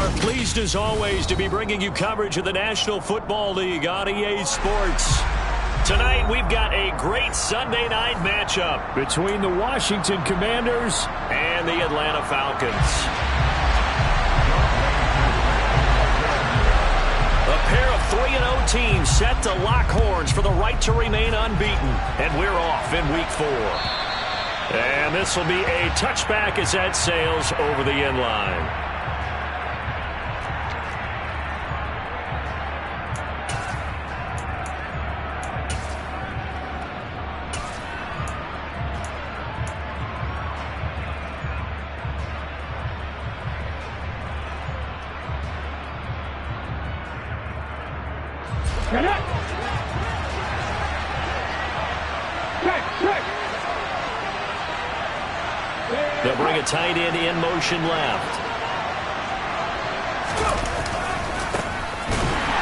are pleased as always to be bringing you coverage of the National Football League on EA Sports. Tonight we've got a great Sunday night matchup between the Washington Commanders and the Atlanta Falcons. A pair of 3-0 teams set to lock horns for the right to remain unbeaten, and we're off in Week 4. And this will be a touchback as that sails over the end line. They'll bring a tight end in motion left.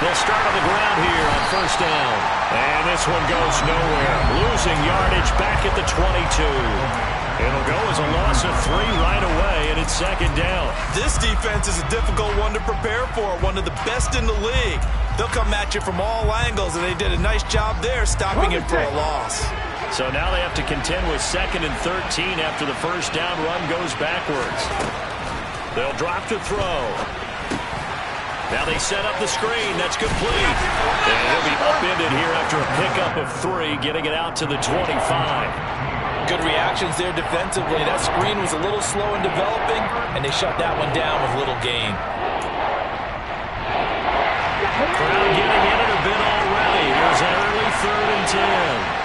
They'll start on the ground here on first down. And this one goes nowhere. Losing yardage back at the 22. It'll go as a loss of 3 right away, and it's second down. This defense is a difficult one to prepare for, one of the best in the league. They'll come at you from all angles, and they did a nice job there stopping it for a loss. So now they have to contend with 2nd and 13 after the first down run goes backwards. They'll drop to throw. Now they set up the screen. That's complete. And he'll be upended here after a pickup of 3, getting it out to the 25. Good reactions there defensively. That screen was a little slow in developing, and they shut that one down with little gain. Crowd getting in it a bit already. Here's an early 3rd and 10.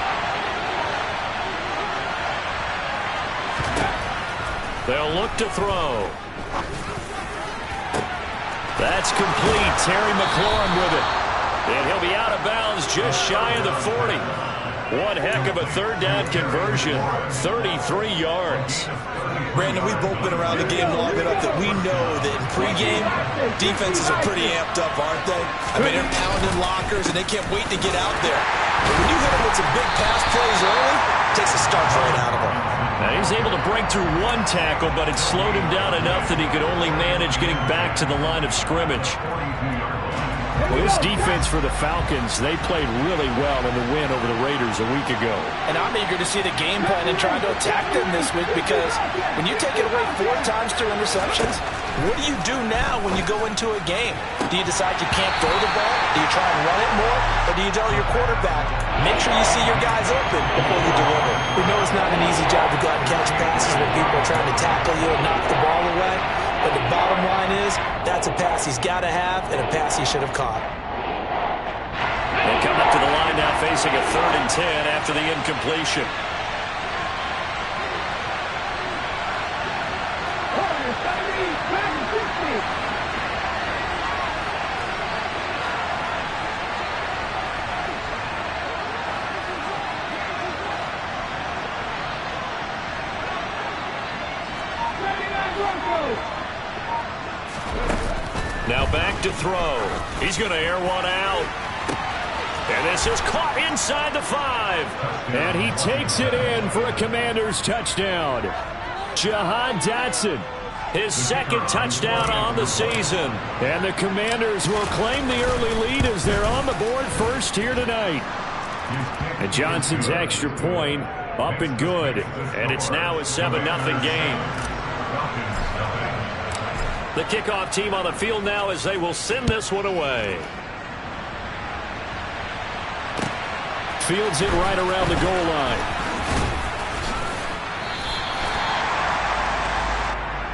They'll look to throw. That's complete. Terry McLaurin with it. And he'll be out of bounds just shy of the 40. One heck of a 3rd down conversion. 33 yards. Brandon, we've both been around the game long enough that we know that in pregame, defenses are pretty amped up, aren't they? I mean, they're pounding lockers, and they can't wait to get out there. But when you hit them with some big pass plays early, it takes the starch right out of them. Now he's able to break through 1 tackle, but it slowed him down enough that he could only manage getting back to the line of scrimmage. Well, this defense for the Falcons, they played really well in the win over the Raiders a week ago. And I'm eager to see the game plan and trying to attack them this week, because when you take it away 4 times through interceptions, what do you do now when you go into a game? Do you decide you can't throw the ball? Do you try and run it more? Or do you tell your quarterback, make sure you see your guys open before you deliver? We know it's not an easy job to go out and catch passes when people are trying to tackle you and knock the ball away. But the bottom line is, that's a pass he's got to have and a pass he should have caught. They come up to the line now facing a 3rd and 10 after the incompletion. Now back to throw. He's going to air one out. And this is caught inside the 5. And he takes it in for a Commanders touchdown. Jahan Dotson, his 2nd touchdown on the season. And the Commanders will claim the early lead as they're on the board first here tonight. And Johnson's extra point up and good. And it's now a 7-0 game. The kickoff team on the field now as they will send this one away. Fields it right around the goal line.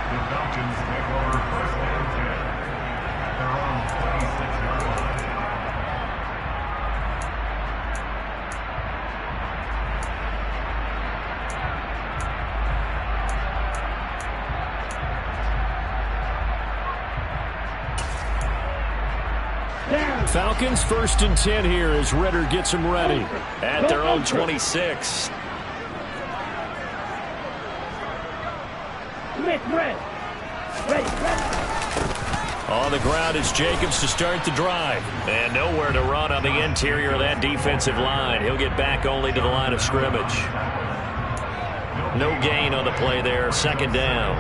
The Falcons take over 1st and 10 at their own 26-yard line. Falcons 1st and 10 here as Ritter gets them ready at their own 26. On the ground is Jacobs to start the drive. And nowhere to run on the interior of that defensive line. He'll get back only to the line of scrimmage. No gain on the play there. 2nd down.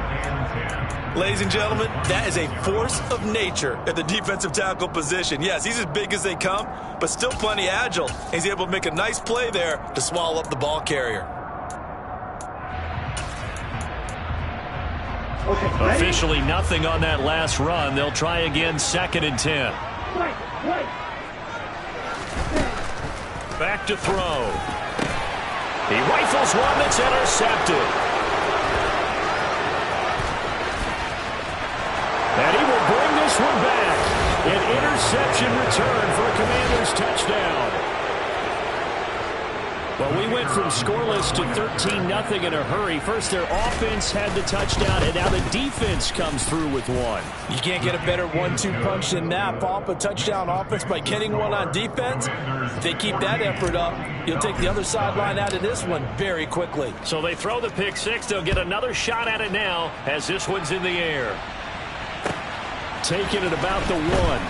Ladies and gentlemen, that is a force of nature at the defensive tackle position. Yes, he's as big as they come, but still plenty agile. He's able to make a nice play there to swallow up the ball carrier. Officially nothing on that last run. They'll try again, 2nd and 10. Back to throw. He rifles one that's intercepted. And he will bring this one back. An interception return for a Commanders touchdown. Well, we went from scoreless to 13-0 in a hurry. First, their offense had the touchdown, and now the defense comes through with one. You can't get a better 1-2 punch than that. Pop a touchdown offense by getting one on defense. If they keep that effort up, you'll take the other sideline out of this one very quickly. So they throw the pick six. They'll get another shot at it now as this one's in the air. Taking it about the 1.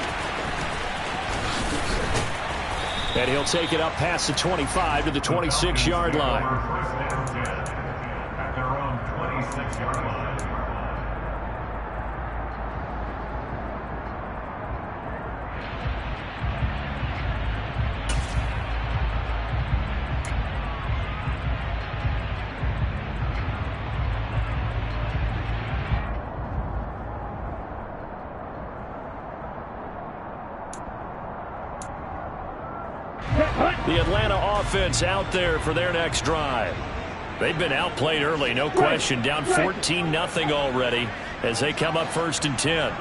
And he'll take it up past the 25 to the 26-yard line. At their own 26-yard line. The Atlanta offense out there for their next drive. They've been outplayed early, no question. Down 14-0 already as they come up 1st and 10.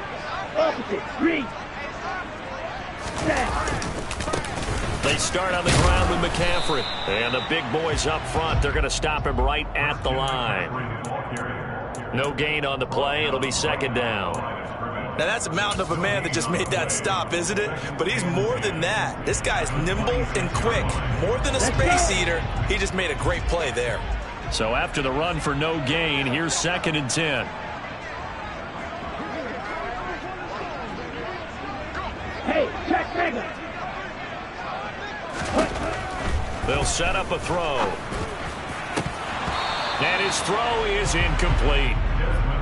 They start on the ground with McCaffrey. And the big boys up front, they're going to stop him right at the line. No gain on the play. It'll be 2nd down. Now, that's a mountain of a man that just made that stop, isn't it? But he's more than that. This guy's nimble and quick. More than a space eater, he just made a great play there. So after the run for no gain, here's 2nd and 10. Hey, check mega. They'll set up a throw. And his throw is incomplete.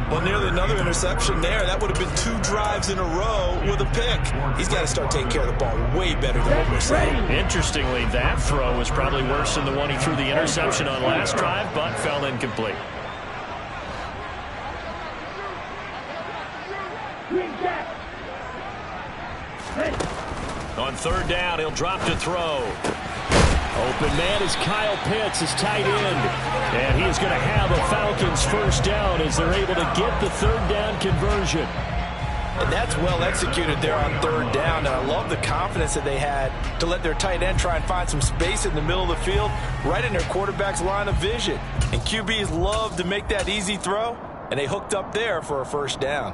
Well, nearly another interception there. That would have been 2 drives in a row with a pick. He's got to start taking care of the ball way better than what we're saying. Interestingly, that throw was probably worse than the one he threw the interception on last drive, but fell incomplete. On 3rd down, he'll drop to throw. Open man is Kyle Pitts, his tight end. And he is going to have a Falcons 1st down as they're able to get the 3rd down conversion. And that's well executed there on 3rd down. And I love the confidence that they had to let their tight end try and find some space in the middle of the field, right in their quarterback's line of vision. And QBs love to make that easy throw, and they hooked up there for a 1st down.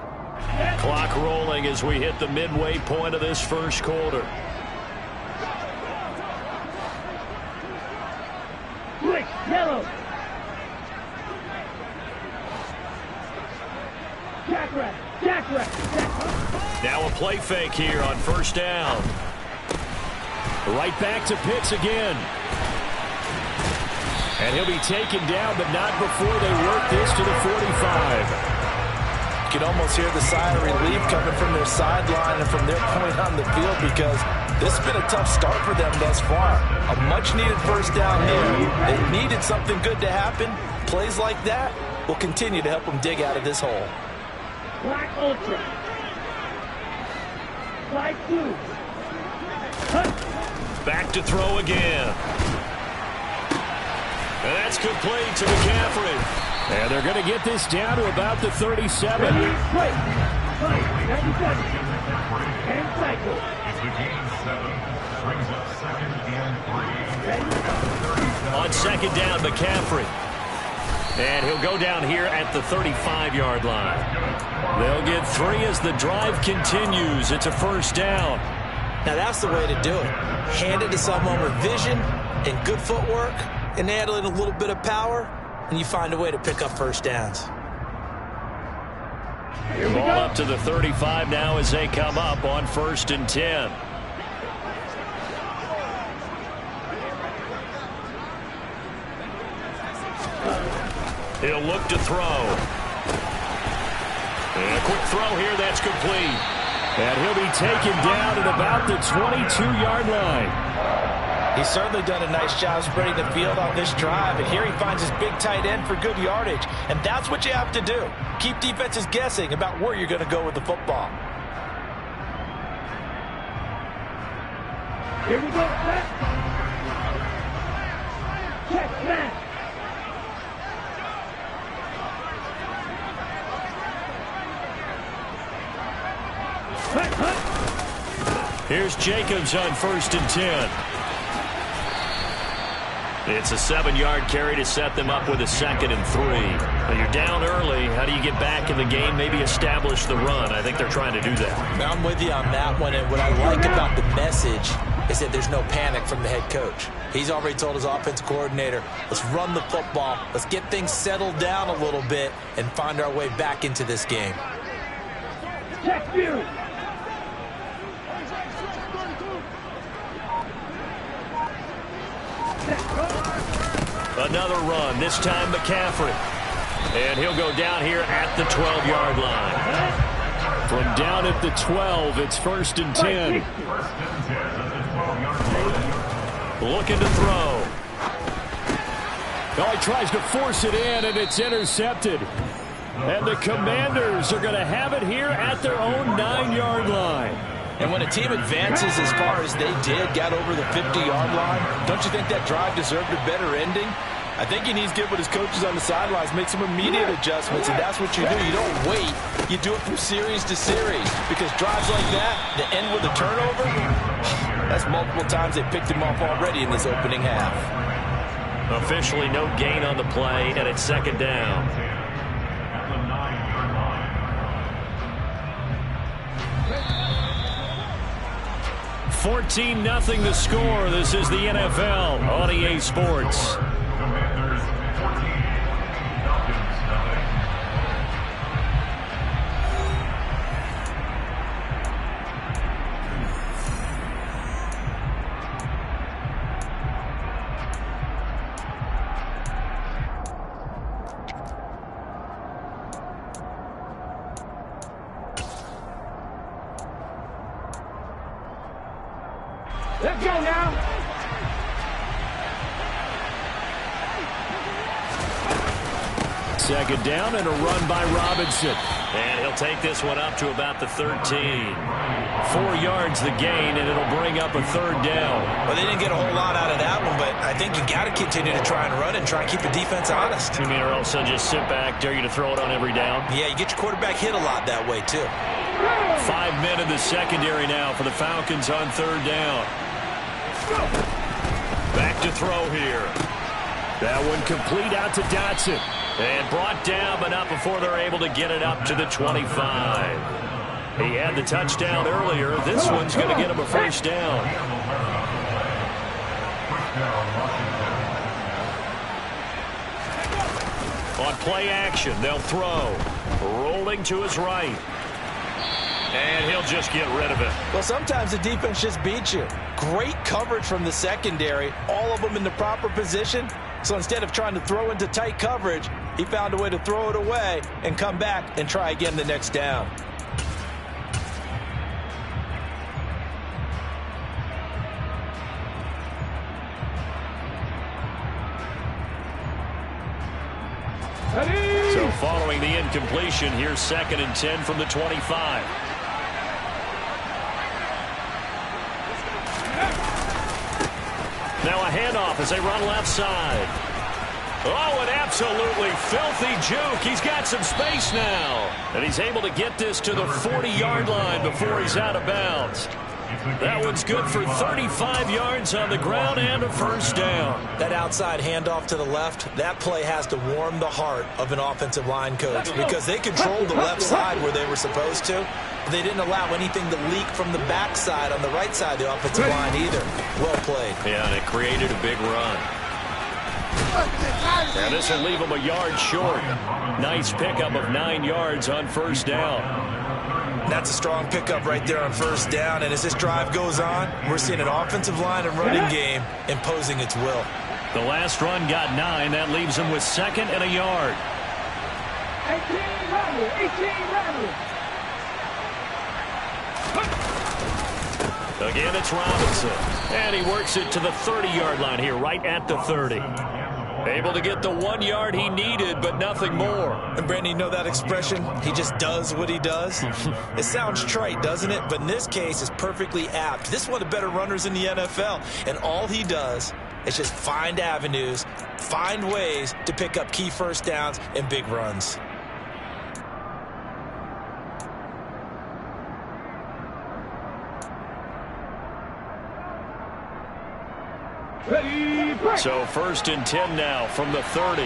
Clock rolling as we hit the midway point of this 1st quarter. Yellow. Jack rat. Now a play fake here on 1st down. Right back to Pitts again. And he'll be taken down, but not before they work this to the 45. You can almost hear the sigh of relief coming from their sideline and from their point on the field, because this has been a tough start for them thus far. A much-needed 1st down here. They needed something good to happen. Plays like that will continue to help them dig out of this hole. Black Ultra. Black Blue. Back to throw again. And that's complete to McCaffrey. And they're going to get this down to about the 37. And cycle. It's the gain 7. Brings up 2nd and 3. On 2nd down, McCaffrey. And he'll go down here at the 35-yard line. They'll get 3 as the drive continues. It's a 1st down. Now that's the way to do it. Hand it to someone with vision and good footwork, and add in a little bit of power, and you find a way to pick up 1st downs. Ball up to the 35 now as they come up on 1st and 10. He'll look to throw. throw here that's complete. And he'll be taken down at about the 22-yard line. He's certainly done a nice job spreading the field on this drive, and here he finds his big tight end for good yardage. And that's what you have to do. Keep defenses guessing about where you're going to go with the football. Here we go, set. Check that. Here's Jacobs on 1st and 10. It's a 7-yard carry to set them up with a 2nd and 3. Now you're down early. How do you get back in the game? Maybe establish the run. I think they're trying to do that. I'm with you on that one, and what I like about the message is that there's no panic from the head coach. He's already told his offensive coordinator, let's run the football, let's get things settled down a little bit and find our way back into this game. Check you. Another run, this time McCaffrey. And he'll go down here at the 12-yard line. From down at the 12, it's 1st and 10. Looking to throw. Oh, he tries to force it in, and it's intercepted. And the Commanders are going to have it here at their own 9-yard line. And when a team advances as far as they did, got over the 50-yard line, don't you think that drive deserved a better ending? I think he needs to get with his coaches on the sidelines, make some immediate adjustments, and that's what you do. You don't wait. You do it from series to series, because drives like that, that end with a turnover, that's multiple times they picked him off already in this opening half. Officially no gain on the play, and it's 2nd down. 14-0 the score. This is the NFL on EA Sports. Commanders 14, Falcons nothing. Let's go now. Second down and a run by Robinson. And he'll take this one up to about the 13. 4 yards the gain, and it'll bring up a 3rd down. Well, they didn't get a whole lot out of that one, but I think you got to continue to try and run and try and keep the defense honest. You mean or else they'll just sit back, dare you to throw it on every down? Yeah, you get your quarterback hit a lot that way, too. 5 men in the secondary now for the Falcons on 3rd down. Back to throw here. That one complete out to Dotson. And brought down, but not before they're able to get it up to the 25. He had the touchdown earlier. This one's going to get him a 1st down. On play action, they'll throw. Rolling to his right. And he'll just get rid of it. Well, sometimes the defense just beats you. Great coverage from the secondary, all of them in the proper position. So instead of trying to throw into tight coverage, he found a way to throw it away and come back and try again the next down. So following the incompletion, here's 2nd and 10 from the 25. Now a handoff as they run left side. Oh, an absolutely filthy juke. He's got some space now. And he's able to get this to the 40-yard line before he's out of bounds. That one's good for 35 yards on the ground and a 1st down. That outside handoff to the left, that play has to warm the heart of an offensive line coach because they controlled the left side where they were supposed to. They didn't allow anything to leak from the backside on the right side of the offensive line either. Well played. Yeah, and it created a big run. And this will leave him a yard short. Nice pickup of 9 yards on 1st down. That's a strong pickup right there on 1st down. And as this drive goes on, we're seeing an offensive line and running game imposing its will. The last run got 9. That leaves him with 2nd and a yard. 18 rattle, 18 rattle. Again, it's Robinson. And he works it to the 30-yard line here, right at the 30. Able to get the 1 yard he needed, but nothing more. And Brandon, you know that expression? He just does what he does. It sounds trite, doesn't it? But in this case, it's perfectly apt. This is one of the better runners in the NFL. And all he does is just find avenues, find ways to pick up key first downs and big runs. Ready, break. So 1st and 10 now from the 30.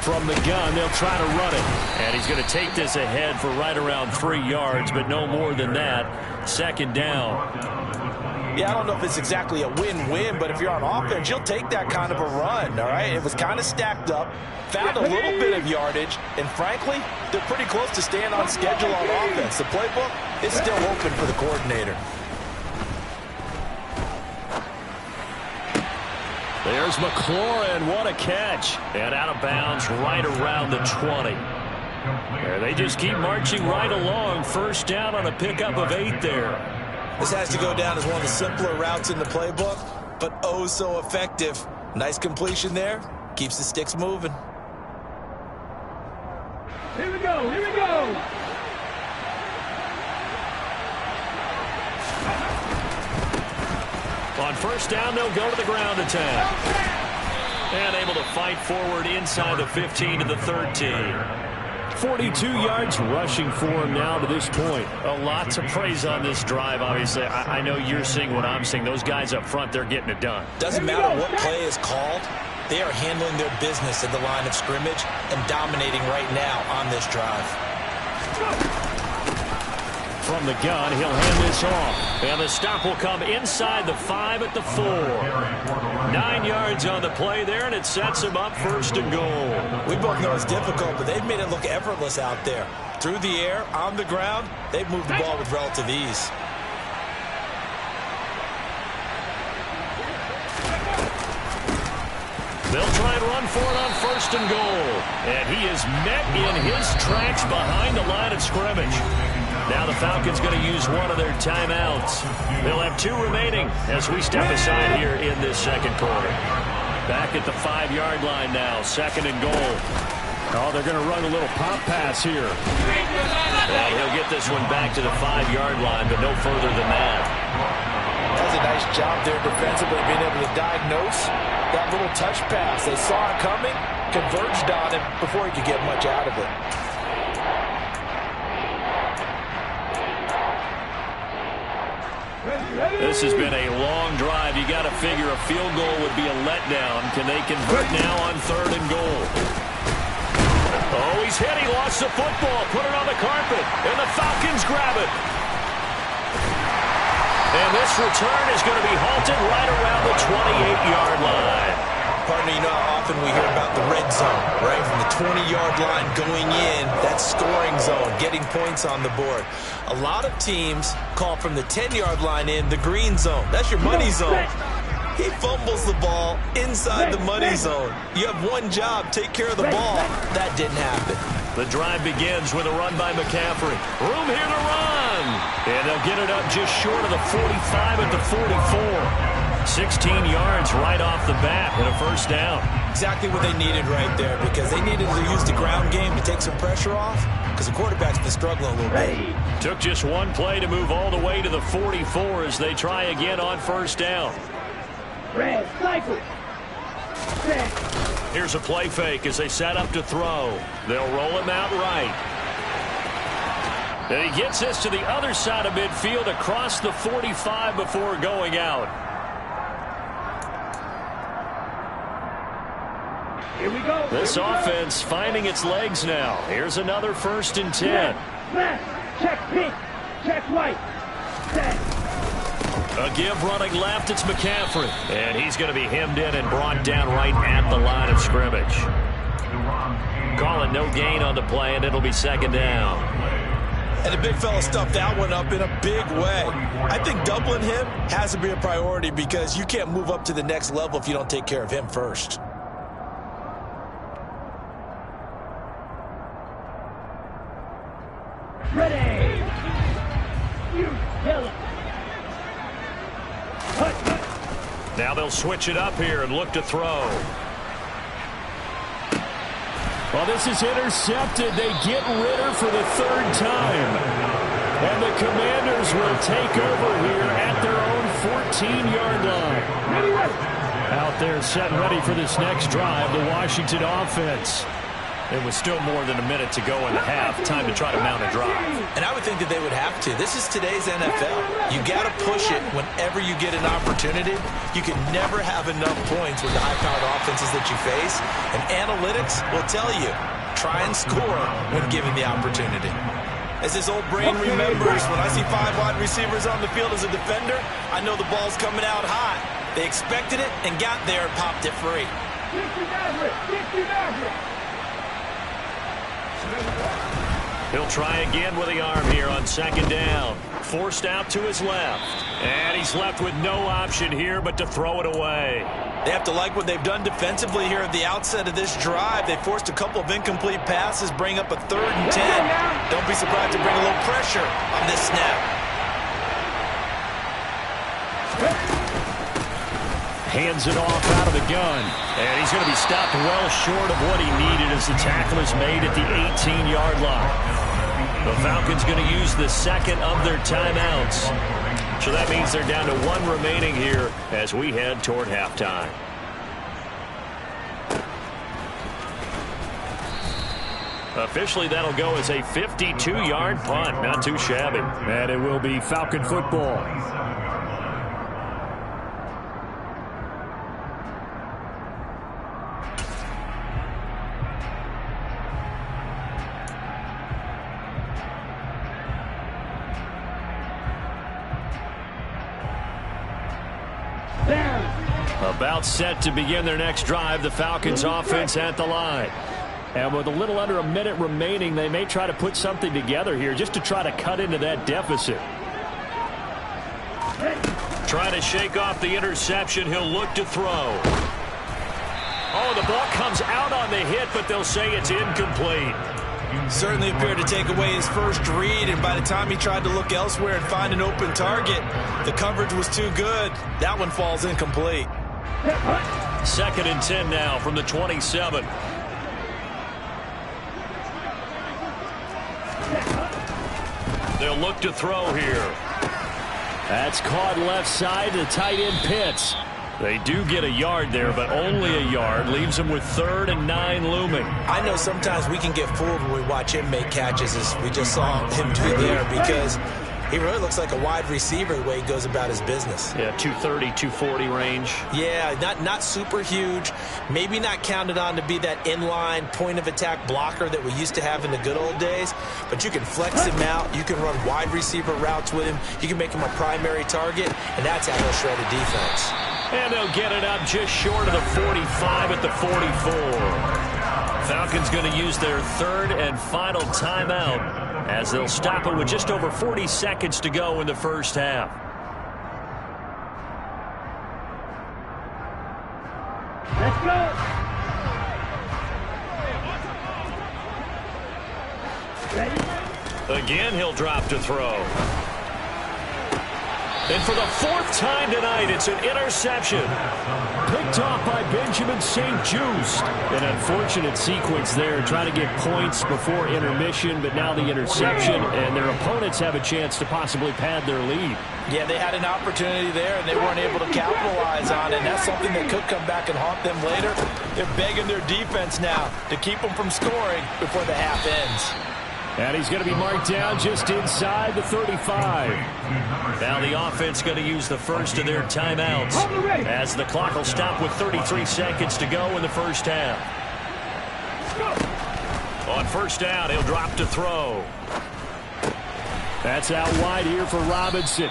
From the gun, they'll try to run it. And he's going to take this ahead for right around 3 yards, but no more than that. 2nd down. Yeah, I don't know if it's exactly a win-win, but if you're on offense, you'll take that kind of a run, all right? It was kind of stacked up, found a little bit of yardage, and frankly, they're pretty close to staying on schedule on offense. The playbook is still open for the coordinator. There's McLaurin. What a catch. And out of bounds right around the 20. There, they just keep marching right along. 1st down on a pickup of 8 there. This has to go down as one of the simpler routes in the playbook, but oh so effective. Nice completion there. Keeps the sticks moving. Here we go, here we go. On 1st down, they'll go to the ground attack. And able to fight forward inside the 15 to the 13. 42 yards rushing for him now to this point. A lot to praise on this drive, obviously. I know you're seeing what I'm seeing. Those guys up front, they're getting it done. Doesn't matter what play is called. They are handling their business at the line of scrimmage and dominating right now on this drive. From the gun, he'll hand this off. And the stop will come inside the 5 at the 4. 9 yards on the play there, and it sets him up 1st and goal. We both know it's difficult, but they've made it look effortless out there. Through the air, on the ground, they've moved the ball with relative ease. They'll try and run for it on 1st and goal. And he is met in his tracks behind the line of scrimmage. Now the Falcons going to use one of their timeouts. They'll have 2 remaining as we step aside here in this 2nd quarter. Back at the 5-yard line now, 2nd and goal. Oh, they're going to run a little pop pass here. And he'll get this one back to the 5-yard line, but no further than that. Does a nice job there defensively, being able to diagnose that little touch pass. They saw it coming, converged on it before he could get much out of it. This has been a long drive. You got to figure a field goal would be a letdown. Can they convert now on 3rd and goal? Oh, he's hit. He lost the football. Put it on the carpet. And the Falcons grab it. And this return is going to be halted right around the 28-yard line. Partner, you know how often we hear about the red zone, right? From the 20-yard line going in, that scoring zone, getting points on the board. A lot of teams call from the 10-yard line in the green zone. That's your money zone. He fumbles the ball inside the money zone. You have one job, take care of the ball. That didn't happen. The drive begins with a run by McCaffrey. Room here to run. And they'll get it up just short of the 45 at the 44. 16 yards right off the bat and a 1st down. Exactly what they needed right there, because they needed to use the ground game to take some pressure off, because the quarterback's been struggling a little bit. Took just one play to move all the way to the 44 as they try again on 1st down. Red, cycle. Here's a play fake as they set up to throw. They'll roll him out right. And he gets this to the other side of midfield across the 45 before going out. Here we go. This offense finding its legs now. Here's another 1st and 10. Smash. Check pink. Check white. Set. A give running left, it's McCaffrey. And he's going to be hemmed in and brought down right at the line of scrimmage. Call it no gain on the play, and it'll be 2nd down. And the big fella stuffed that one up in a big way. I think doubling him has to be a priority, because you can't move up to the next level if you don't take care of him first. Now they'll switch it up here and look to throw. Well, this is intercepted. They get Ritter for the third time. And the Commanders will take over here at their own 14-yard line. Out there set and ready for this next drive, the Washington offense. It was still more than a minute to go in the half. Time to try to mount a drive. And I would think that they would have to. This is today's NFL. You got to push it whenever you get an opportunity. You can never have enough points with the high-powered offenses that you face. And analytics will tell you, try and score when given the opportunity. As this old brain remembers, when I see 5 wide receivers on the field as a defender, I know the ball's coming out hot. They expected it and got there and popped it free. He'll try again with the arm here on second down. Forced out to his left. And he's left with no option here but to throw it away. They have to like what they've done defensively here at the outset of this drive. They forced a couple of incomplete passes, bring up a 3rd and 10. Don't be surprised to bring a little pressure on this snap. Hands it off out of the gun. And he's going to be stopped well short of what he needed as the tackle is made at the 18-yard line. The Falcons going to use the second of their timeouts. So that means they're down to 1 remaining here as we head toward halftime. Officially, that'll go as a 52-yard punt. Not too shabby. And it will be Falcon football. About set to begin their next drive, the Falcons offense at the line. And with a little under a minute remaining, they may try to put something together here just to try to cut into that deficit. Trying to shake off the interception. He'll look to throw. Oh, the ball comes out on the hit, but they'll say it's incomplete. Certainly appeared to take away his first read, and by the time he tried to look elsewhere and find an open target, the coverage was too good. That one falls incomplete. 2nd and 10 now from the 27. They'll look to throw here. That's caught left side. The tight end Pitts. They do get a yard there, but only a yard. Leaves them with 3rd and 9 looming. I know sometimes we can get fooled when we watch him make catches, as we just saw him do there, because he really looks like a wide receiver the way he goes about his business. Yeah, 230, 240 range. Yeah, not super huge. Maybe not counted on to be that inline point-of-attack blocker that we used to have in the good old days. But you can flex him out. You can run wide receiver routes with him. You can make him a primary target, and that's how he'll shred a defense. And they'll get it up just short of the 45 at the 44. Falcons going to use their 3rd and final timeout as they'll stop it with just over 40 seconds to go in the first half. Let's go. Ready? Again, he'll drop to throw. And for the 4th time tonight, it's an interception. Picked off by Benjamin St-Juste. An unfortunate sequence there, trying to get points before intermission, but now the interception, and their opponents have a chance to possibly pad their lead. Yeah, they had an opportunity there, and they weren't able to capitalize on it. And that's something that could come back and haunt them later. They're begging their defense now to keep them from scoring before the half ends. And he's going to be marked down just inside the 35. Now the offense going to use the first of their timeouts as the clock will stop with 33 seconds to go in the first half. On first down, he'll drop to throw. That's out wide here for Robinson.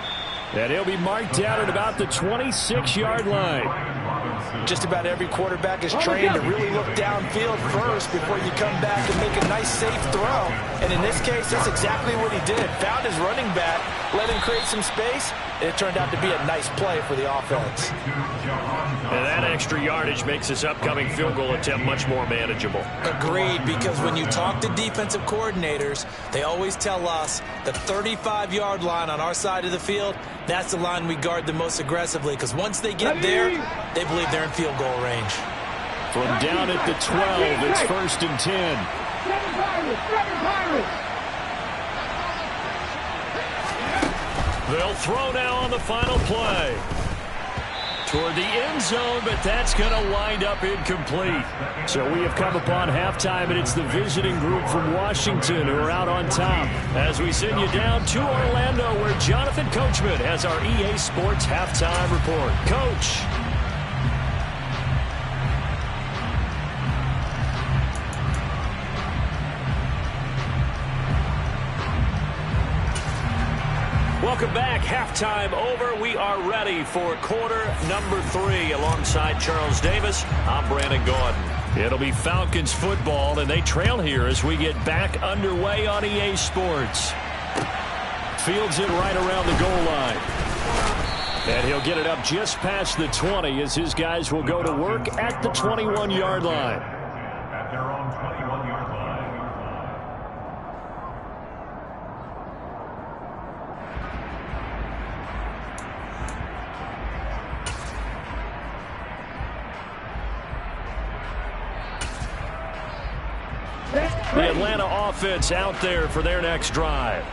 And he'll be marked down at about the 26-yard line. Just about every quarterback is trained to really look downfield first before you come back and make a nice, safe throw. And in this case, that's exactly what he did. Found his running back, let him create some space, and it turned out to be a nice play for the offense. And that extra yardage makes this upcoming field goal attempt much more manageable. Agreed, because when you talk to defensive coordinators, they always tell us the 35-yard line on our side of the field, that's the line we guard the most aggressively, because once they get there, they believe they're in field goal range. From down at the 12, it's 1st and 10. They'll throw now on the final play. Toward the end zone, but that's going to wind up incomplete. So we have come upon halftime, and it's the visiting group from Washington who are out on top. As we send you down to Orlando, where Jonathan Coachman has our EA Sports halftime report. Coach. Welcome back. Halftime over. We are ready for quarter number 3. Alongside Charles Davis, I'm Brandon Gordon. It'll be Falcons football, and they trail here as we get back underway on EA Sports. Fields it right around the goal line. And he'll get it up just past the 20 as his guys will go to work at the 21-yard line. At their own 21-yard line. The Atlanta offense out there for their next drive.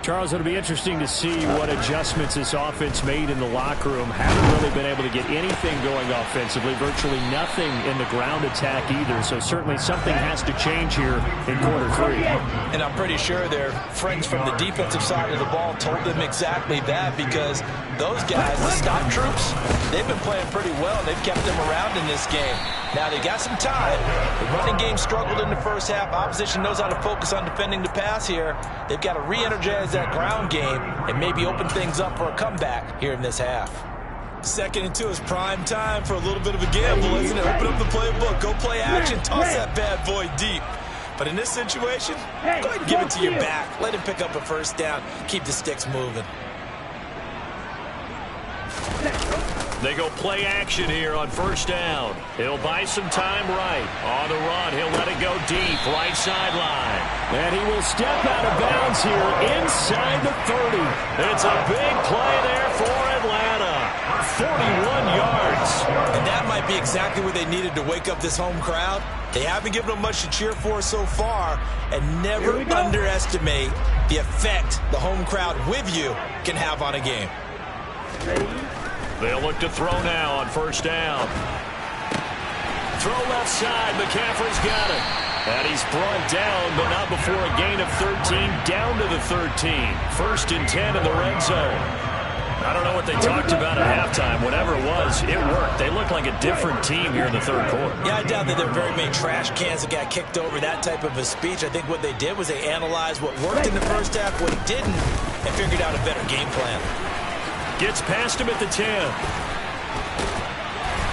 Charles, it'll be interesting to see what adjustments this offense made in the locker room. Haven't really been able to get anything going offensively, virtually nothing in the ground attack either. So certainly something has to change here in quarter 3. And I'm pretty sure their friends from the defensive side of the ball told them exactly that, because those guys, the stop troops, they've been playing pretty well. They've kept them around in this game. Now they got some time. The running game struggled in the first half. Opposition knows how to focus on defending the pass here. They've got to re-energize that ground game and maybe open things up for a comeback here in this half. 2nd and 2 is prime time for a little bit of a gamble, isn't it? Open up the playbook, go play action, toss that bad boy deep. But in this situation, go ahead and give it to your back. Let him pick up a first down. Keep the sticks moving. They go play action here on first down. He'll buy some time right. On the run, he'll let it go deep, right sideline. And he will step out of bounds here inside the 30. It's a big play there for Atlanta. 41 yards. And that might be exactly what they needed to wake up this home crowd. They haven't given them much to cheer for so far, and never underestimate the effect the home crowd with you can have on a game. They'll look to throw now on first down. Throw left side. McCaffrey's got it. And he's brought down, but not before a gain of 13, down to the 13. 1st and 10 in the red zone. I don't know what they talked about at halftime. Whatever it was, it worked. They look like a different team here in the 3rd quarter. Yeah, I doubt that there are very many trash cans that got kicked over, that type of a speech. I think what they did was they analyzed what worked in the first half, what didn't, and figured out a better game plan. Gets past him at the 10.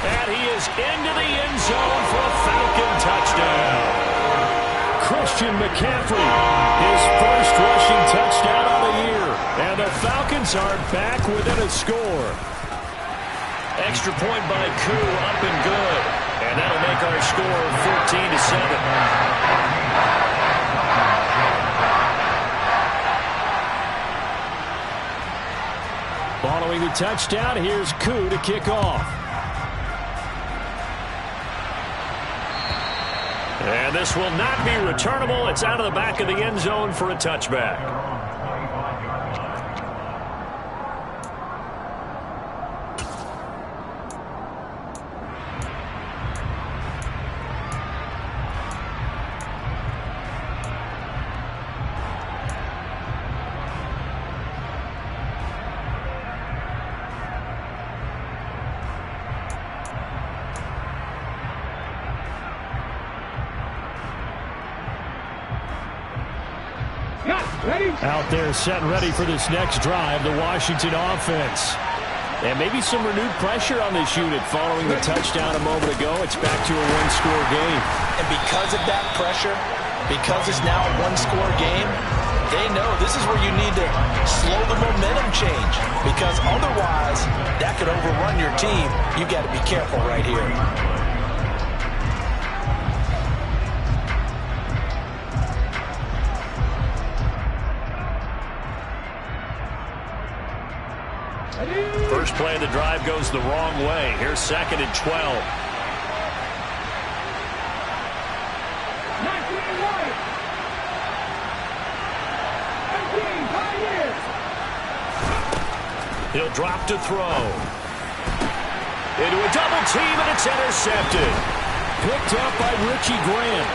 And he is into the end zone for a Falcon touchdown. Christian McCaffrey, his first rushing touchdown of the year. And the Falcons are back within a score. Extra point by Koo, up and good. And that'll make our score 14-7. Following the touchdown, here's Koo to kick off. And this will not be returnable. It's out of the back of the end zone for a touchback. Out there set and ready for this next drive, the Washington offense. And maybe some renewed pressure on this unit following the touchdown a moment ago. It's back to a one-score game. And because of that pressure, because it's now a one-score game, they know this is where you need to slow the momentum change. Because otherwise, that could overrun your team. You've got to be careful right here. First play of the drive goes the wrong way. Here's 2nd and 12. He'll drop to throw. Into a double team, and it's intercepted. Picked up by Richie Grant.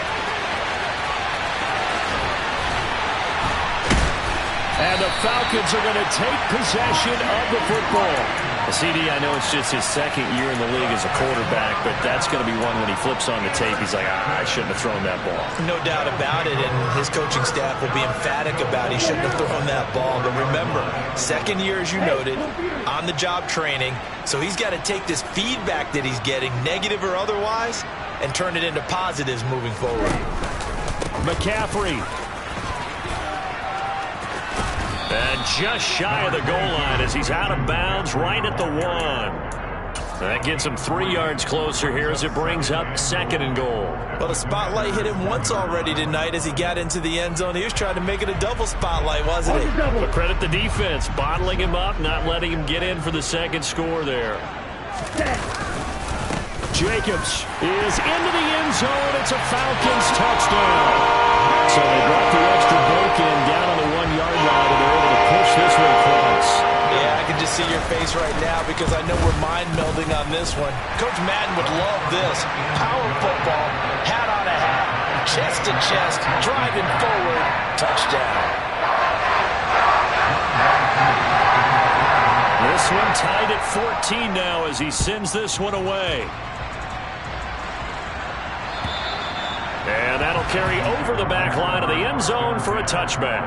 And the Falcons are going to take possession of the football. CD, I know it's just his 2nd year in the league as a quarterback, but that's going to be one when he flips on the tape, he's like, I shouldn't have thrown that ball. No doubt about it, and his coaching staff will be emphatic about he shouldn't have thrown that ball. But remember, 2nd year, as you noted, on-the-job training, so he's got to take this feedback that he's getting, negative or otherwise, and turn it into positives moving forward. McCaffrey. And just shy of the goal line as he's out of bounds right at the 1. That gets him 3 yards closer here as it brings up 2nd and goal. Well, the spotlight hit him once already tonight as he got into the end zone. He was trying to make it a double spotlight, wasn't he? But credit the defense, bottling him up, not letting him get in for the 2nd score there. Jacobs is into the end zone. It's a Falcons touchdown. So they brought the extra break in down on the 1-yard line, and they're able to push this one across. Yeah, I can just see your face right now because I know we're mind-melding on this one. Coach Madden would love this. Power football, hat on a hat, chest to chest, driving forward, touchdown. This one tied at 14 now as he sends this one away. And that'll carry over the back line of the end zone for a touchback.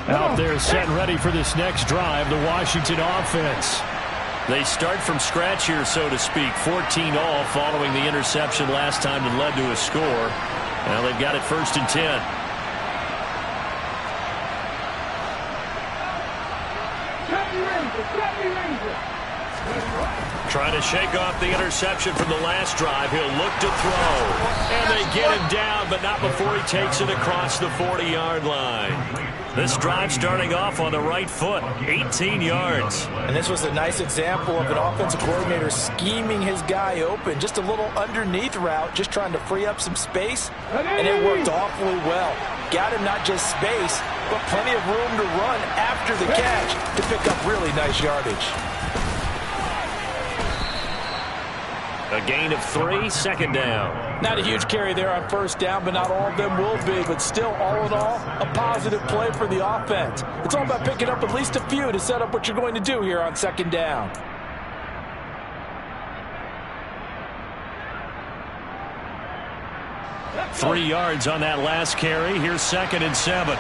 Out there set and ready for this next drive, the Washington offense. They start from scratch here, so to speak. 14-all following the interception last time that led to a score. Now they've got it 1st and 10. Trying to shake off the interception from the last drive. He'll look to throw. And they get him down, but not before he takes it across the 40-yard line. This drive starting off on the right foot, 18 yards. And this was a nice example of an offensive coordinator scheming his guy open. Just a little underneath route, just trying to free up some space. And it worked awfully well. Got him not just space, but plenty of room to run after the catch to pick up really nice yardage. A gain of 3, 2nd down. Not a huge carry there on 1st down, but not all of them will be. But still, all in all, a positive play for the offense. It's all about picking up at least a few to set up what you're going to do here on 2nd down. Three yards on that last carry. Here's 2nd and 7.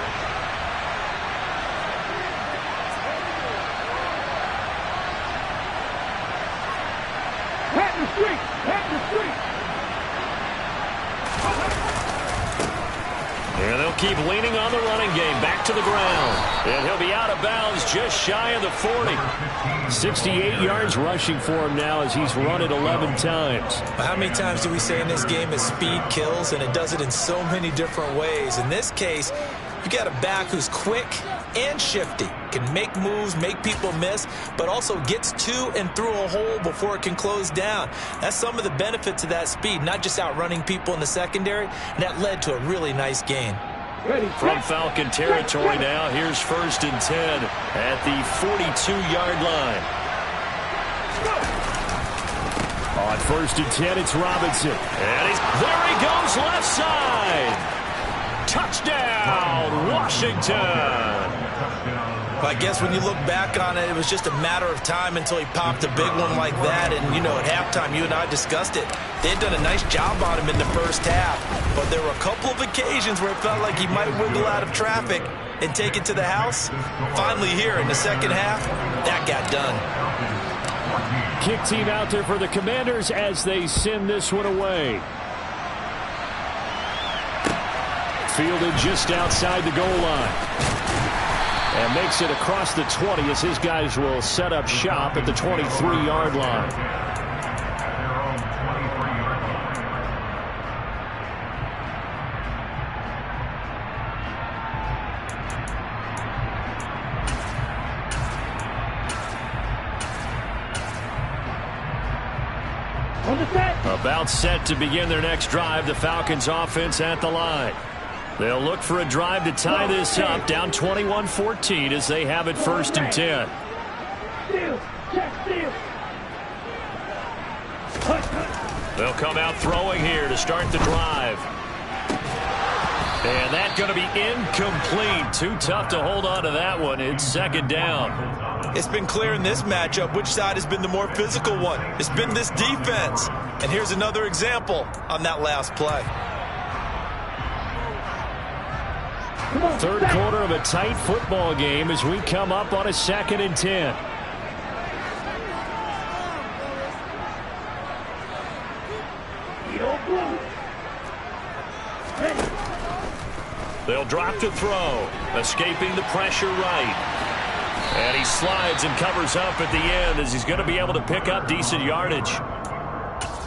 And they'll keep leaning on the running game. Back to the ground. And he'll be out of bounds just shy of the 40. 68 yards rushing for him now as he's run it 11 times. How many times do we say in this game that speed kills, and it does it in so many different ways? In this case, you got a back who's quick and shifty, can make moves, make people miss, but also gets to and through a hole before it can close down. That's some of the benefits of that speed, not just outrunning people in the secondary, and that led to a really nice gain. From Falcon territory now, here's 1st and 10 at the 42-yard line. On 1st and 10, it's Robinson. And there he goes, left side. Touchdown, Washington. But I guess when you look back on it, it was just a matter of time until he popped a big one like that. And, you know, at halftime, you and I discussed it. They had done a nice job on him in the first half. But there were a couple of occasions where it felt like he might wiggle out of traffic and take it to the house. Finally here in the second half, that got done. Kick team out there for the Commanders as they send this one away. Fielded just outside the goal line. And makes it across the 20 as his guys will set up shop at the 23-yard line. About set to begin their next drive. The Falcons offense at the line. They'll look for a drive to tie this up, down 21-14 as they have it 1st and 10. They'll come out throwing here to start the drive. And that's going to be incomplete. Too tough to hold on to that one. It's 2nd down. It's been clear in this matchup which side has been the more physical one. It's been this defense. And here's another example on that last play. 3rd quarter of a tight football game as we come up on a 2nd and 10. They'll drop to throw, escaping the pressure right. And he slides and covers up at the end as he's going to be able to pick up decent yardage.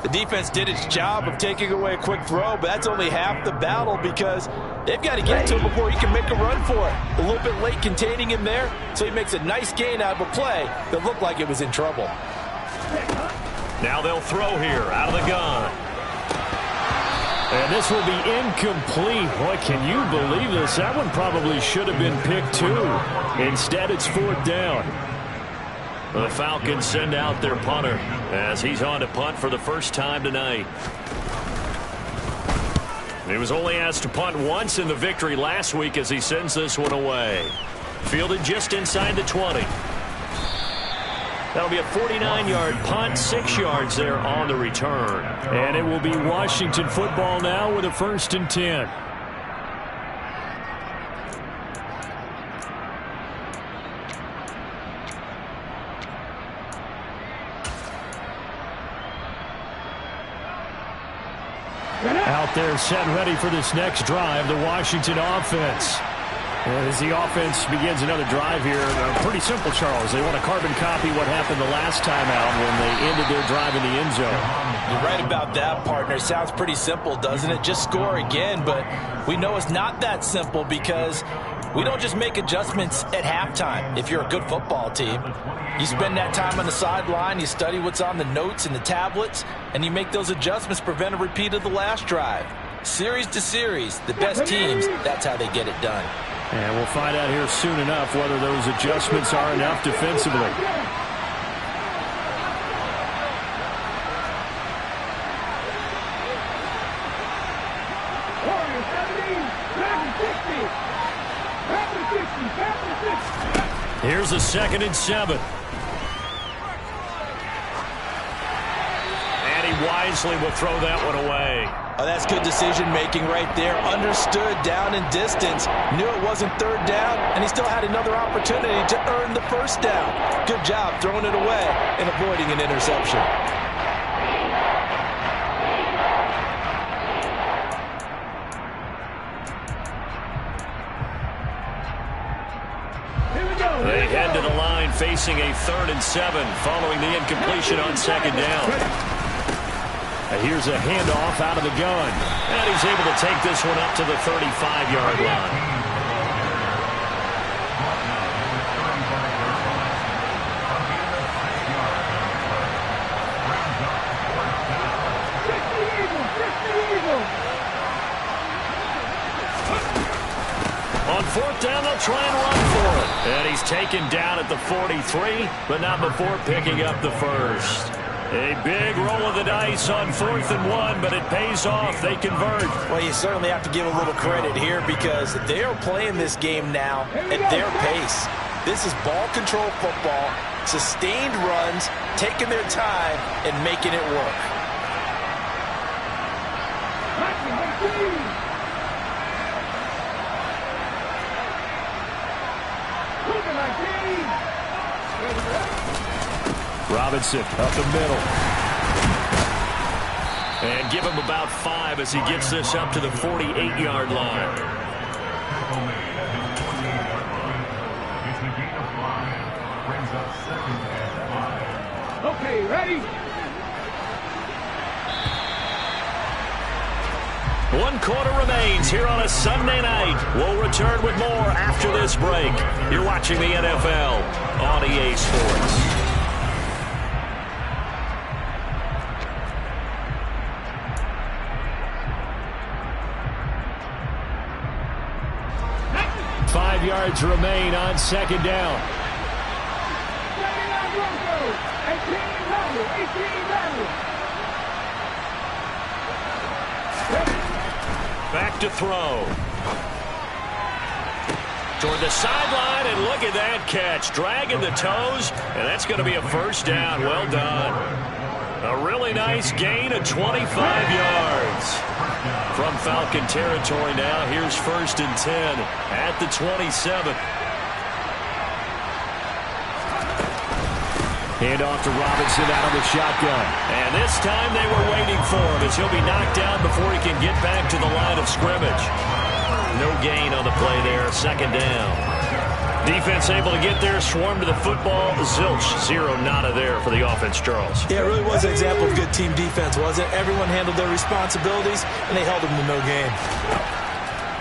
The defense did its job of taking away a quick throw, but that's only half the battle because they've got to get to him before he can make a run for it. A little bit late containing him there, so he makes a nice gain out of a play that looked like it was in trouble. Now they'll throw here out of the gun. And this will be incomplete. Boy, can you believe this? That one probably should have been picked too. Instead, it's 4th down. The Falcons send out their punter as he's on to punt for the first time tonight. He was only asked to punt once in the victory last week as he sends this one away. Fielded just inside the 20. That'll be a 49-yard punt, 6 yards there on the return. And it will be Washington football now with a 1st and 10. Out there set ready for this next drive, the Washington offense. As the offense begins another drive here, pretty simple, Charles. They want to carbon copy what happened the last time out when they ended their drive in the end zone. You're right about that, partner. Sounds pretty simple, doesn't it? Just score again, but we know it's not that simple because we don't just make adjustments at halftime. If you're a good football team, you spend that time on the sideline, you study what's on the notes and the tablets, and you make those adjustments, prevent a repeat of the last drive. Series to series, the best teams, that's how they get it done. And we'll find out here soon enough whether those adjustments are enough defensively. Here's a 2nd and 7. And he wisely will throw that one away. Oh, that's good decision-making right there. Understood down in distance. Knew it wasn't 3rd down, and he still had another opportunity to earn the 1st down. Good job throwing it away and avoiding an interception. They head to the line facing a 3rd and 7 following the incompletion on 2nd down. Here's a handoff out of the gun. And he's able to take this one up to the 35-yard line. On 4th down, they'll try and run for it. And he's taken down at the 43, but not before picking up the 1st. A big roll of the dice on 4th and 1, but it pays off. They convert. Well, you certainly have to give a little credit here because they are playing this game now at their pace. This is ball control football, sustained runs, taking their time, and making it work. Robinson up the middle. And give him about 5 as he gets this up to the 48-yard line. It's a gain of 5. Brings up 2nd and 5. Okay, ready? 1 quarter remains here on a Sunday night. We'll return with more after this break. You're watching the NFL on EA Sports. Yards remain on 2nd down. Back to throw. Toward the sideline, and look at that catch. Dragging the toes, and that's going to be a 1st down. Well done. A really nice gain of 25 yards. From Falcon territory now, here's 1st and 10 at the 27. Hand off to Robinson out of the shotgun. And this time they were waiting for him as he'll be knocked down before he can get back to the line of scrimmage. No gain on the play there, 2nd down. Defense able to get there, swarm to the football. Zilch, 0 nada there for the offense, Charles. Yeah, it really was an example of good team defense, wasn't it? Everyone handled their responsibilities, and they held them to no gain.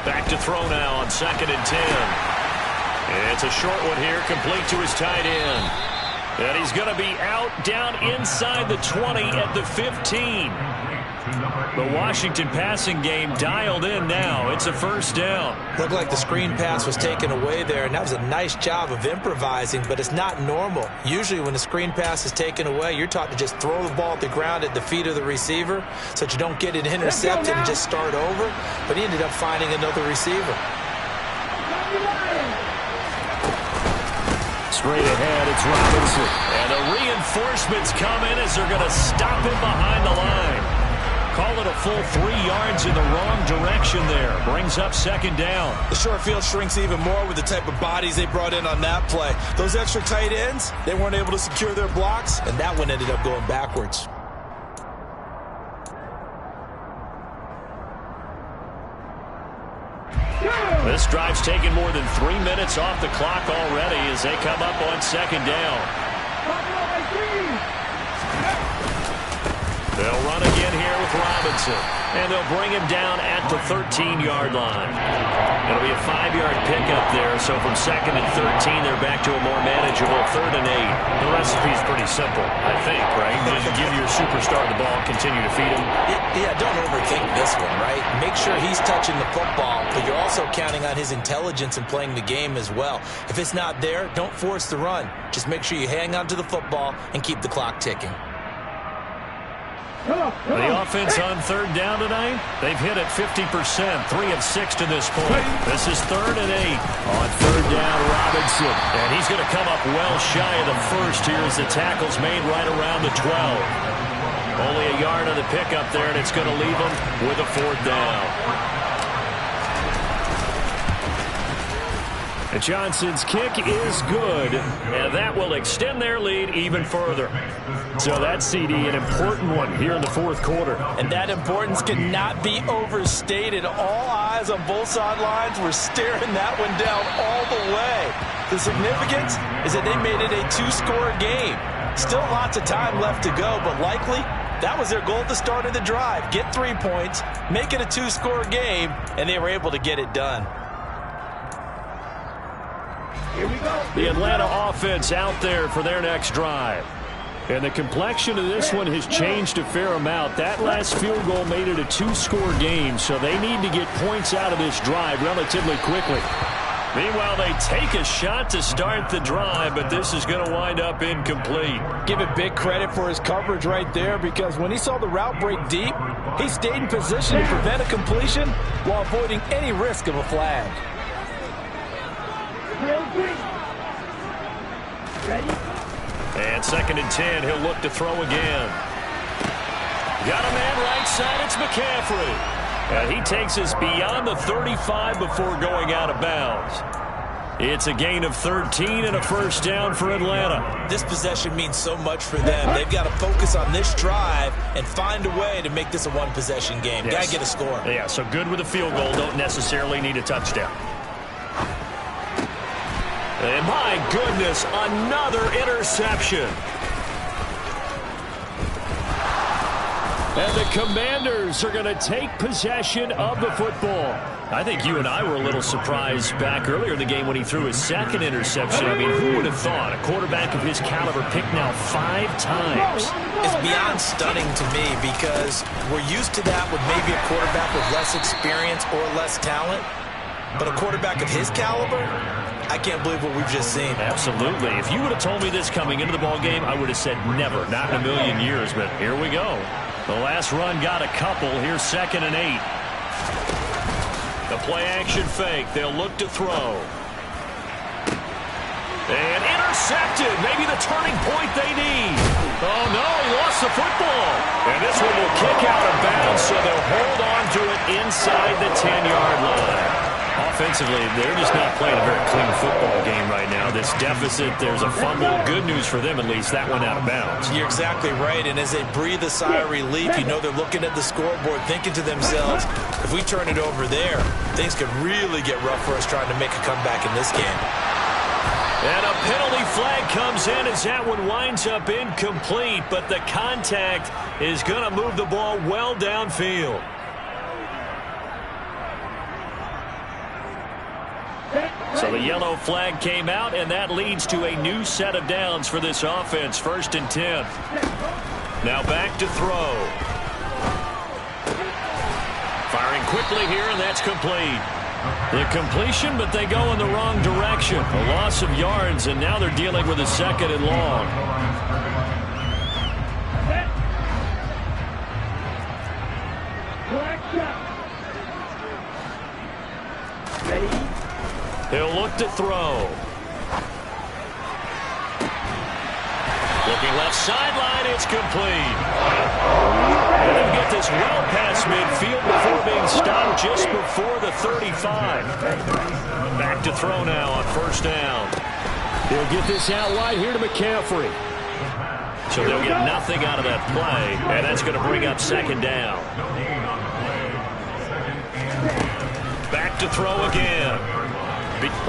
Back to throw now on 2nd and 10. And it's a short one here, complete to his tight end. And he's going to be out down inside the 20 at the 15. The Washington passing game dialed in now. It's a 1st down. Looked like the screen pass was taken away there, and that was a nice job of improvising, but it's not normal. Usually when the screen pass is taken away, you're taught to just throw the ball at the ground at the feet of the receiver so that you don't get it intercepted and just start over, but he ended up finding another receiver. Straight ahead, it's Robinson. And the reinforcements come in as they're going to stop him behind the line. Call it a full 3 yards in the wrong direction there. Brings up 2nd down. The short field shrinks even more with the type of bodies they brought in on that play. Those extra tight ends, they weren't able to secure their blocks, and that one ended up going backwards. This drive's taken more than 3 minutes off the clock already as they come up on 2nd down. They'll run again here with Robinson, and they'll bring him down at the 13-yard line. It'll be a 5-yard pickup there, so from 2nd and 13, they're back to a more manageable 3rd and 8. The recipe's pretty simple, I think, right? Just give your superstar the ball, continue to feed him. Yeah, don't overthink this one, right? Make sure he's touching the football, but you're also counting on his intelligence in playing the game as well. If it's not there, don't force the run. Just make sure you hang on to the football and keep the clock ticking. The offense on 3rd down tonight, they've hit it 50%, 3 of 6 to this point. This is 3rd and 8. On 3rd down, Robinson. And he's going to come up well shy of the 1st here as the tackle's made right around the 12. Only a yard on the pickup there, and it's going to leave him with a 4th down. And Johnson's kick is good, and that will extend their lead even further. So that's, CD, an important one here in the 4th quarter. And that importance cannot be overstated. All eyes on both sidelines were staring that one down all the way. The significance is that they made it a 2-score game. Still lots of time left to go, but likely that was their goal at the start of the drive. Get 3 points, make it a 2-score game, and they were able to get it done. The Atlanta offense out there for their next drive. And the complexion of this one has changed a fair amount. That last field goal made it a 2-score game, so they need to get points out of this drive relatively quickly. Meanwhile, they take a shot to start the drive, but this is going to wind up incomplete. Give it big credit for his coverage right there, because when he saw the route break deep, he stayed in position to prevent a completion while avoiding any risk of a flag. And 2nd and 10, he'll look to throw again. Got a man right side, it's McCaffrey. And he takes us beyond the 35 before going out of bounds. It's a gain of 13 and a first down for Atlanta. This possession means so much for them. They've got to focus on this drive and find a way to make this a one-possession game. Yes. Got to get a score. Yeah, so good with a field goal. Don't necessarily need a touchdown. And my goodness, another interception. And the Commanders are going to take possession of the football. I think you and I were a little surprised back earlier in the game when he threw his 2nd interception. I mean, who would have thought a quarterback of his caliber picked now 5 times? It's beyond stunning to me because we're used to that with maybe a quarterback with less experience or less talent. But a quarterback of his caliber, I can't believe what we've just seen. Absolutely. If you would have told me this coming into the ball game, I would have said never, not in a million years. But here we go. The last run got a couple. Here's 2nd and 8. The play-action fake. They'll look to throw. And intercepted. Maybe the turning point they need. Oh, no, he lost the football. And this one will kick out of bounds, so they'll hold on to it inside the 10-yard line. Offensively, they're just not playing a very clean football game right now. This deficit, there's a fumble. Good news for them, at least. That one out of bounds. You're exactly right. And as they breathe a sigh of relief, you know they're looking at the scoreboard, thinking to themselves, if we turn it over there, things could really get rough for us trying to make a comeback in this game. And a penalty flag comes in as that one winds up incomplete, but the contact is going to move the ball well downfield. So the yellow flag came out, and that leads to a new set of downs for this offense. 1st and 10. Now back to throw. Firing quickly here, and that's complete. The completion, but they go in the wrong direction. A loss of yards, and now they're dealing with a 2nd and long. He'll look to throw. Looking left sideline, it's complete. And they'll get this well past midfield before being stopped just before the 35. Back to throw now on 1st down. They'll get this out wide here to McCaffrey. So they'll get nothing out of that play, and that's going to bring up 2nd down. Back to throw again.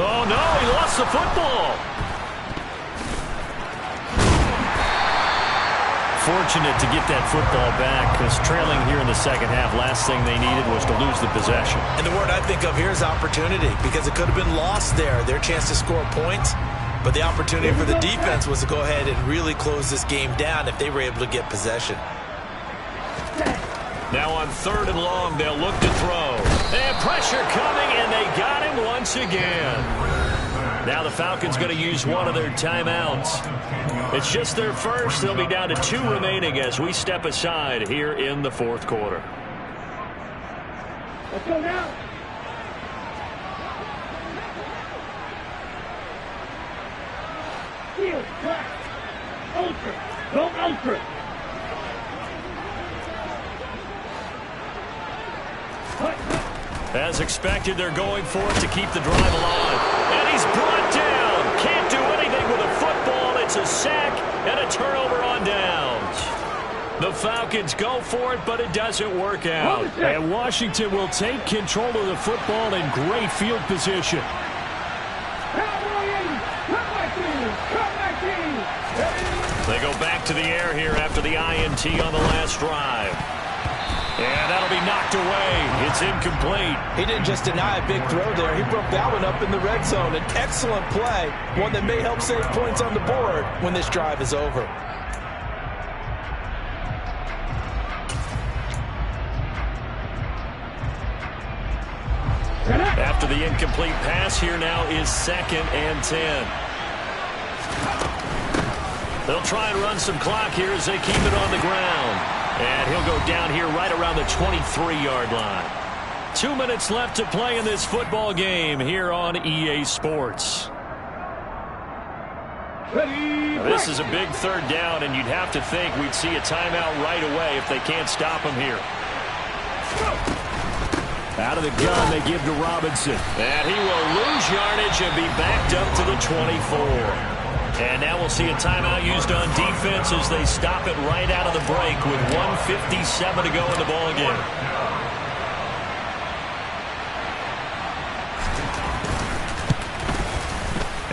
Oh, no, he lost the football. Fortunate to get that football back because trailing here in the 2nd half, last thing they needed was to lose the possession. And the word I think of here is opportunity because it could have been lost there. Their chance to score points, but the opportunity for the defense was to go ahead and really close this game down if they were able to get possession. Now on 3rd and long, they'll look to throw. And pressure coming, and they got him once again. Now the Falcons going to use one of their timeouts. It's just their first. They'll be down to 2 remaining as we step aside here in the 4th quarter. Let's go now. Heel, track, ultra, go ultra. As expected, they're going for it to keep the drive alive. And he's brought down. Can't do anything with a football. It's a sack and a turnover on downs. The Falcons go for it, but it doesn't work out. And Washington will take control of the football in great field position. They go back to the air here after the INT on the last drive. And that'll be knocked away. It's incomplete. He didn't just deny a big throw there. He broke that one up in the red zone. An excellent play, one that may help save points on the board when this drive is over. After the incomplete pass, here now is 2nd and 10. They'll try and run some clock here as they keep it on the ground. And he'll go down here right around the 23-yard line. 2 minutes left to play in this football game here on EA Sports. This is a big third down, and you'd have to think we'd see a timeout right away if they can't stop him here. Out of the gun, they give to Robinson. And he will lose yardage and be backed up to the 24. And now we'll see a timeout used on defense as they stop it right out of the break with 1:57 to go in the ballgame.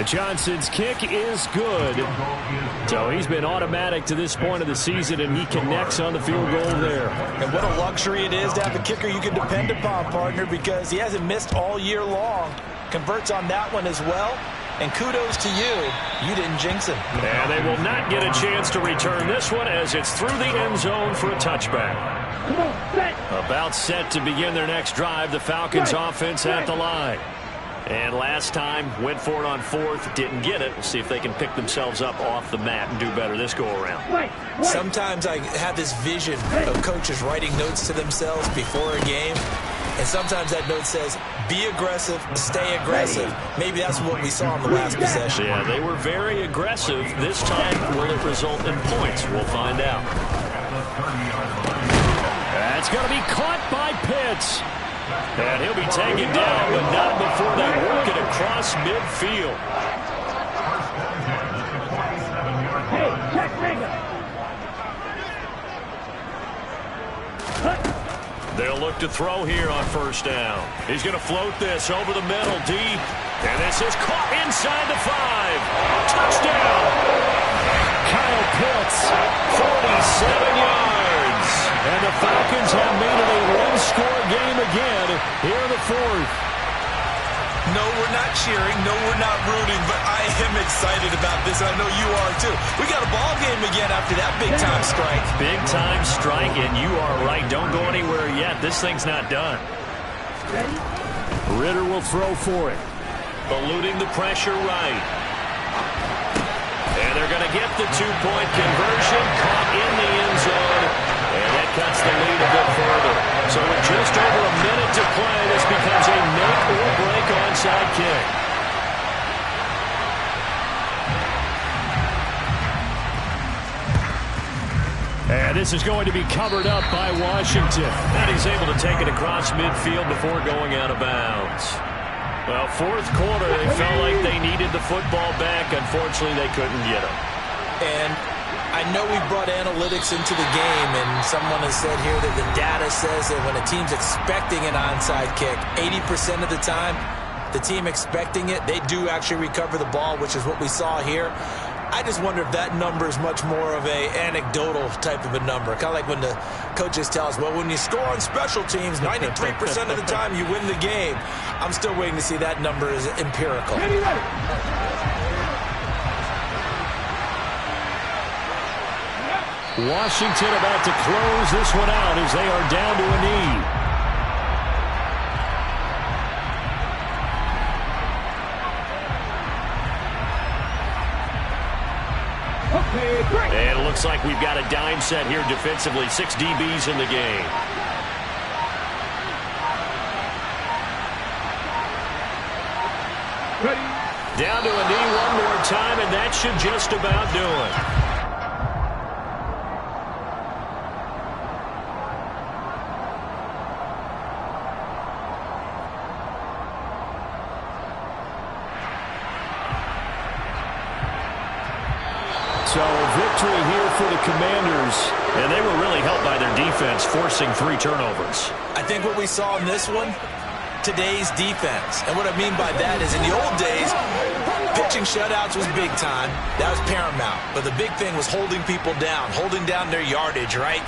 Johnson's kick is good. So he's been automatic to this point of the season, and he connects on the field goal there. And what a luxury it is to have a kicker you can depend upon, partner, because he hasn't missed all year long. Converts on that one as well. And kudos to you. You didn't jinx him. And they will not get a chance to return this one as it's through the end zone for a touchback. About set to begin their next drive. The Falcons offense at the line. And last time, went for it on fourth, didn't get it. We'll see if they can pick themselves up off the mat and do better this go-around. Sometimes I have this vision of coaches writing notes to themselves before a game. And sometimes that note says, be aggressive, stay aggressive. Maybe that's what we saw in the last possession. Yeah, they were very aggressive. This time, will it result in points? We'll find out. That's going to be caught by Pitts. And he'll be taken down, but not before they work it across midfield. Hey, check finger. They'll look to throw here on first down. He's going to float this over the middle, deep. And this is caught inside the 5. Touchdown! Kyle Pitts, 47 yards. And the Falcons have made it a one-score game again here in the fourth. No, we're not cheering. No, we're not rooting. But I am excited about this. I know you are, too. We got a ball game again after that big-time strike. Big-time strike, and you are right. Don't go anywhere yet. This thing's not done. Ritter will throw for it. Eluding the pressure right. And they're going to get the two-point conversion. Caught in the end zone. And that cuts the lead a bit further. So with just over a minute to play, this becomes a make-or-break onside kick. And this is going to be covered up by Washington. And he's able to take it across midfield before going out of bounds. Well, fourth quarter, they felt like they needed the football back. Unfortunately, they couldn't get it. And I know we brought analytics into the game, and someone has said here that the data says that when a team's expecting an onside kick, 80% of the time, the team expecting it, they do actually recover the ball, which is what we saw here. I just wonder if that number is much more of a anecdotal type of a number. Kind of like when the coaches tell us, well, when you score on special teams, 93% of the time you win the game. I'm still waiting to see that number is empirical. Washington about to close this one out as they are down to a knee. And it looks like we've got a dime set here defensively. 6 DBs in the game. Down to a knee one more time, and that should just about do it. So a victory here for the Commanders. And they were really helped by their defense, forcing 3 turnovers. I think what we saw in this one, today's defense. And what I mean by that is in the old days, pitching shutouts was big time. That was paramount. But the big thing was holding people down, holding down their yardage, right?